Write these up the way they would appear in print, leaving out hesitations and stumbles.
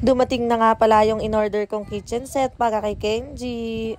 Dumating na nga pala yung in-order kong kitchen set para kay Kenji.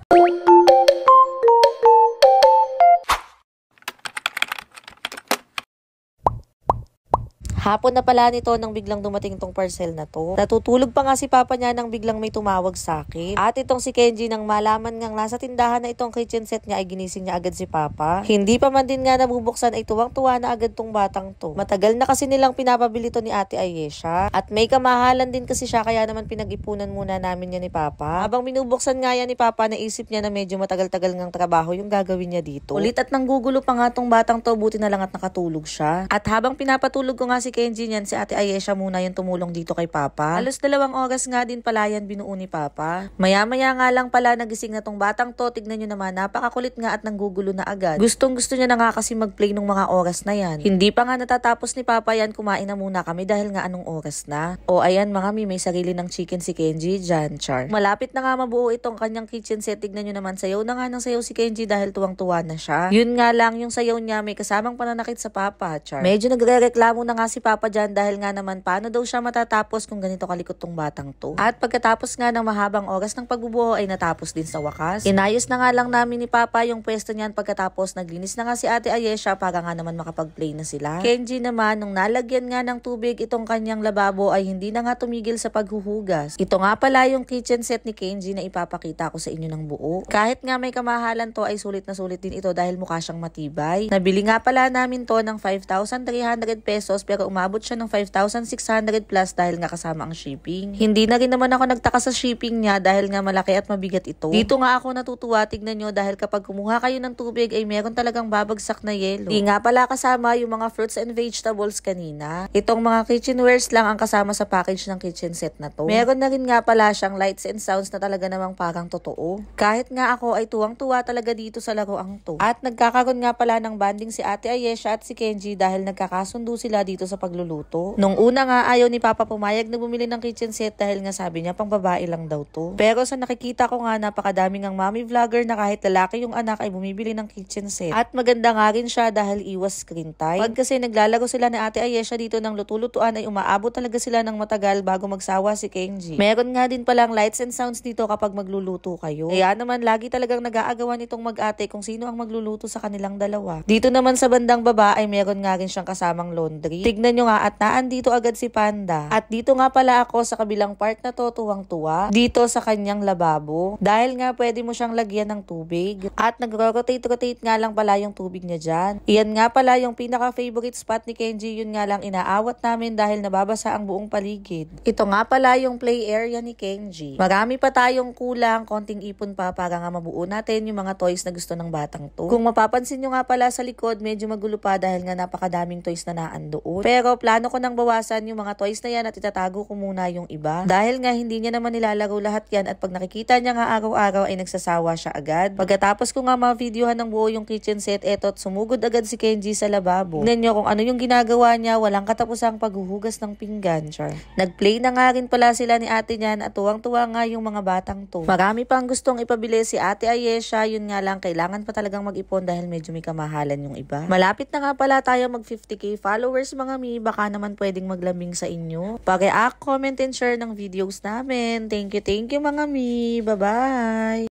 Hapon na pala nito nang biglang dumating tong parcel na to. Natutulog pa nga si Papa niya nang biglang may tumawag sa akin. At itong si Kenji nang malaman ngang nasa tindahan na itong kitchen set niya ay ginising niya agad si Papa. Hindi pa man din nga nabubuksan ay tuwang-tuwa na agad tong batang to. Matagal na kasi nilang pinapabili to ni Ate Ayesha. At may kamahalan din kasi siya kaya naman pinag-ipunan muna namin niya ni Papa. Habang binubuksan nga yan ni Papa, naisip niya na medyo matagal-tagal ngang trabaho yung gagawin niya dito. Ulit at nanggugulo pa nga tong batang to, buti na lang at nakatulog siya. At habang pinapatulog ko nga si Kenji niyan, si Ate Ayesha muna yung tumulong dito kay Papa. Halos 2 oras nga din pala yan binuo ni Papa. Maya-maya nga lang pala nagising na tong batang to. Tignan nyo naman, napakakulit nga at nanggugulo na agad. Gustong-gusto niya na nga kasi mag-play nung mga oras na yan. Hindi pa nga natatapos ni Papa yan, kumain na muna kami dahil nga anong oras na. O ayan mga mi, may sarili ng chicken si Kenji dyan, char. Malapit na nga mabuo itong kanyang kitchen set. Tignan nyo naman, sayaw na nga ng sayaw si Kenji dahil tuwang-tuwa na siya. Yun nga lang, yung sayaw niya may kasamang pananakit sa Papa, char. Medyo nagre-reklamo na nga si Papa dyan dahil nga naman paano daw siya matatapos kung ganito kalikot tong batang to. At pagkatapos nga ng mahabang oras ng pagbubuo ay natapos din sa wakas. Inayos na nga lang namin ni Papa yung pwesto niyan pagkatapos naglinis na nga si Ate Ayesha para nga naman makapag-play na sila. Kenji naman nung nalagyan nga ng tubig itong kanyang lababo ay hindi na nga tumigil sa paghuhugas. Ito nga pala yung kitchen set ni Kenji na ipapakita ko sa inyo ng buo. Kahit nga may kamahalan to ay sulit na sulit din ito dahil mukha siyang matibay. Nabili nga pala namin to ng 5,300 pesos pero umabot siya ng 5,600 plus dahil nga kasama ang shipping. Hindi na rin naman ako nagtaka sa shipping niya dahil nga malaki at mabigat ito. Dito nga ako natutuwa, tignan nyo, dahil kapag kumuha kayo ng tubig ay meron talagang babagsak na yelo. Di nga pala kasama yung mga fruits and vegetables kanina. Itong mga kitchenwares lang ang kasama sa package ng kitchen set na to. Meron na rin nga pala siyang lights and sounds na talaga namang parang totoo. Kahit nga ako ay tuwang-tuwa talaga dito sa laruang to. At nagkakaroon nga pala ng banding si Ate Ayesha at si Kenji dahil nagkakasundo sila dito sa pagluluto. Nung una nga ayaw ni Papa pumayag na bumili ng kitchen set dahil nga sabi niya pang babae lang daw to. Pero sa nakikita ko nga napakadami ng mommy vlogger na kahit lalaki yung anak ay bumibili ng kitchen set. At maganda nga rin siya dahil iwas screen time. Pag kasi naglalaro sila ni Ate Ayesha dito ng luto-lutuan ay umaabot talaga sila ng matagal bago magsawa si Kenji. Meron nga din palang lights and sounds dito kapag magluluto kayo. Kaya naman lagi talagang nag-aagawan itong mag-ate kung sino ang magluluto sa kanilang dalawa. Dito naman sa bandang baba ay meron nga rin siyang kasamang laundry. Tignan nyo nga at naandito agad si Panda. At dito nga pala ako sa kabilang part na to, tuwang-tuwa. Dito sa kanyang lababo. Dahil nga pwede mo siyang lagyan ng tubig. At nagro-rotate nga lang pala yung tubig niya dyan. Iyan nga pala yung pinaka-favorite spot ni Kenji. Yun nga lang inaawat namin dahil nababasa ang buong paligid. Ito nga pala yung play area ni Kenji. Marami pa tayong kulang, konting ipon pa para nga mabuo natin yung mga toys na gusto ng batang to. Kung mapapansin nyo nga pala sa likod, medyo magulo pa dahil nga napakadaming toys na naandoon. Pero plano ko nang bawasan yung mga toys na yan at itatago ko muna yung iba. Dahil nga hindi niya naman nilalaro lahat yan at pag nakikita niya nga araw-araw ay nagsasawa siya agad. Pagkatapos ko nga ma-videohan ng buo yung kitchen set, eto sumugod agad si Kenji sa lababo. Tignan nyo kung ano yung ginagawa niya, walang katapusang paghuhugas ng pinggan. Char. Nag-play na nga rin pala sila ni ate niyan at tuwang-tuwa nga yung mga batang to. Marami pang gustong ipabili si Ate Ayesha, yun nga lang kailangan pa talagang mag-ipon dahil medyo may kamahalan yung iba. Malapit na nga pala tayo mag 50k followers mga mi, baka naman pwedeng maglambing sa inyo. Paki-comment and share ng videos namin. Thank you mga mi. Bye-bye!